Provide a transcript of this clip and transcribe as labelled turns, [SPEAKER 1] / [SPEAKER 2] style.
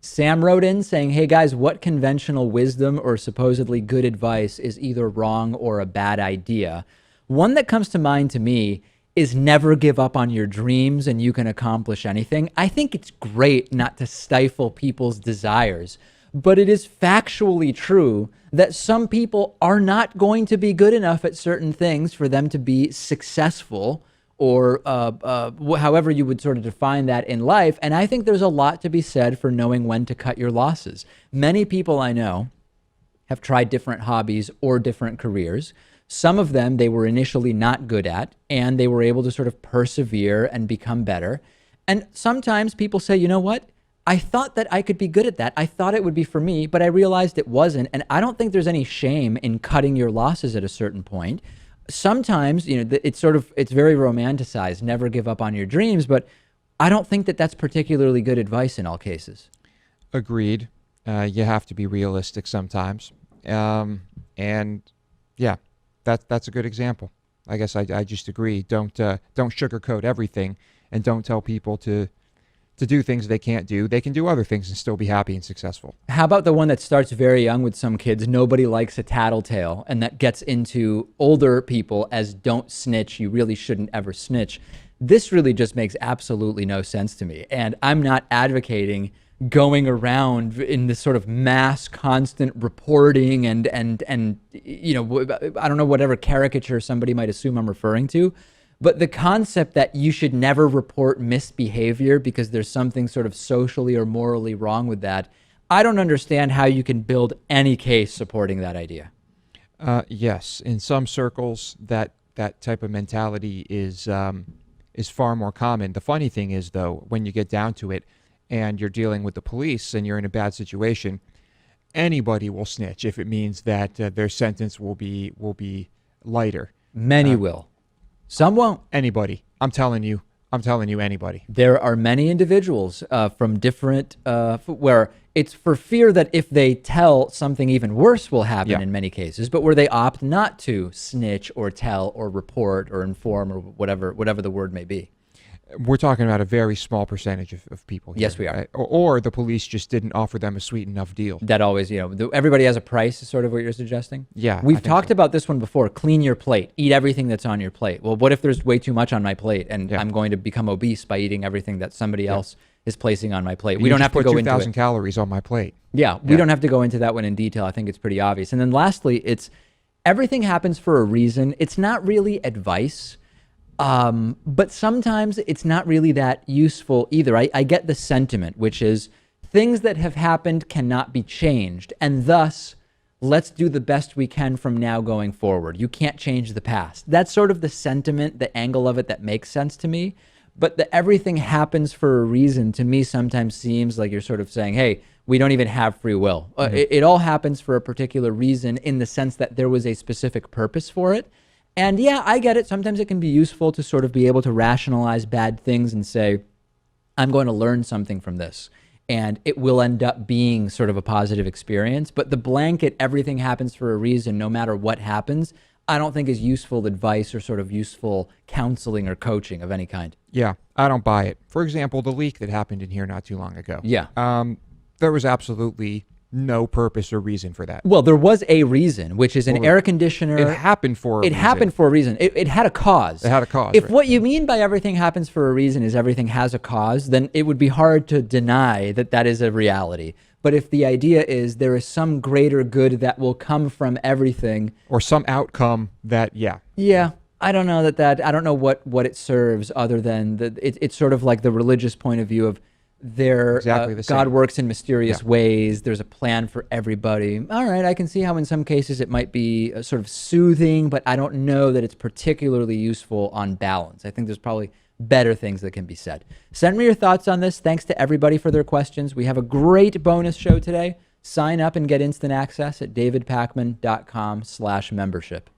[SPEAKER 1] Sam wrote in saying, hey guys, what conventional wisdom or supposedly good advice is either wrong or a bad idea? One that comes to mind to me is never give up on your dreams and you can accomplish anything. I think it's great not to stifle people's desires, but it is factually true that some people are not going to be good enough at certain things for them to be successful, or however you would sort of define that in life. And I think there's a lot to be said for knowing when to cut your losses. Many people I know have tried different hobbies or different careers. Some of them they were initially not good at, and they were able to sort of persevere and become better. And sometimes people say, you know what? I thought that I could be good at that. I thought it would be for me, but I realized it wasn't. And I don't think there's any shame in cutting your losses at a certain point. Sometimes, it's very romanticized, never give up on your dreams, but I don't think that that's particularly good advice in all cases.
[SPEAKER 2] Agreed. You have to be realistic sometimes. And yeah, that's a good example. I guess I just agree. Don't sugarcoat everything, and don't tell people to do things they can't do. They can do other things and still be happy and successful.
[SPEAKER 1] How about the one that starts very young with some kids? Nobody likes a tattletale, and that gets into older people as don't snitch. You really shouldn't ever snitch. This really just makes absolutely no sense to me. And I'm not advocating going around in this sort of mass constant reporting and I don't know, whatever caricature somebody might assume I'm referring to. But the concept that you should never report misbehavior because there's something sort of socially or morally wrong with that, I don't understand how you can build any case supporting that idea.
[SPEAKER 2] Yes, in some circles, that type of mentality is far more common. The funny thing is, though, when you get down to it and you're dealing with the police and you're in a bad situation, anybody will snitch if it means that their sentence will be lighter.
[SPEAKER 1] Many will. Some won't.
[SPEAKER 2] Anybody. I'm telling you, anybody.
[SPEAKER 1] There are many individuals from different, where it's for fear that if they tell, something even worse will happen in many cases, but where they opt not to snitch or tell or report or inform or whatever the word may be.
[SPEAKER 2] We're talking about a very small percentage of people here.
[SPEAKER 1] Yes, we are.
[SPEAKER 2] Right? Or the police just didn't offer them a sweet enough deal.
[SPEAKER 1] That always, everybody has a price is sort of what you're suggesting?
[SPEAKER 2] Yeah.
[SPEAKER 1] We've talked about this one before. Clean your plate. Eat everything that's on your plate. Well, what if there's way too much on my plate and I'm going to become obese by eating everything that somebody else is placing on my plate? We don't have to go into it.
[SPEAKER 2] 2,000 calories on my plate.
[SPEAKER 1] Yeah, we don't have to go into that one in detail. I think it's pretty obvious. And then lastly, it's everything happens for a reason. It's not really advice. But sometimes it's not really that useful either. I get the sentiment, which is things that have happened cannot be changed. And thus, let's do the best we can from now going forward. You can't change the past. That's sort of the sentiment, the angle of it that makes sense to me. But the everything happens for a reason to me sometimes seems like you're sort of saying, hey, we don't even have free will. It all happens for a particular reason in the sense that there was a specific purpose for it. And yeah, I get it. Sometimes it can be useful to sort of be able to rationalize bad things and say, I'm going to learn something from this. And it will end up being sort of a positive experience. But the blanket, everything happens for a reason, no matter what happens, I don't think is useful advice or sort of useful counseling or coaching of any kind.
[SPEAKER 2] Yeah, I don't buy it. For example, the leak that happened in here not too long ago.
[SPEAKER 1] Yeah.
[SPEAKER 2] There was absolutely no purpose or reason for that.
[SPEAKER 1] Well, there was a reason, which is an air conditioner.
[SPEAKER 2] It happened for a reason.
[SPEAKER 1] It happened for a reason. It had a cause.
[SPEAKER 2] It had a cause.
[SPEAKER 1] If what you mean by everything happens for a reason is everything has a cause, then it would be hard to deny that that is a reality. But if the idea is there is some greater good that will come from everything,
[SPEAKER 2] or some outcome that,
[SPEAKER 1] yeah, I don't know I don't know what it serves other than it's sort of like the religious point of view of
[SPEAKER 2] exactly the
[SPEAKER 1] God
[SPEAKER 2] same.
[SPEAKER 1] works in mysterious ways. There's a plan for everybody. All right, I can see how in some cases it might be sort of soothing, but I don't know that it's particularly useful on balance. I think there's probably better things that can be said. Send me your thoughts on this. Thanks to everybody for their questions. We have a great bonus show today. Sign up and get instant access at davidpakman.com/membership.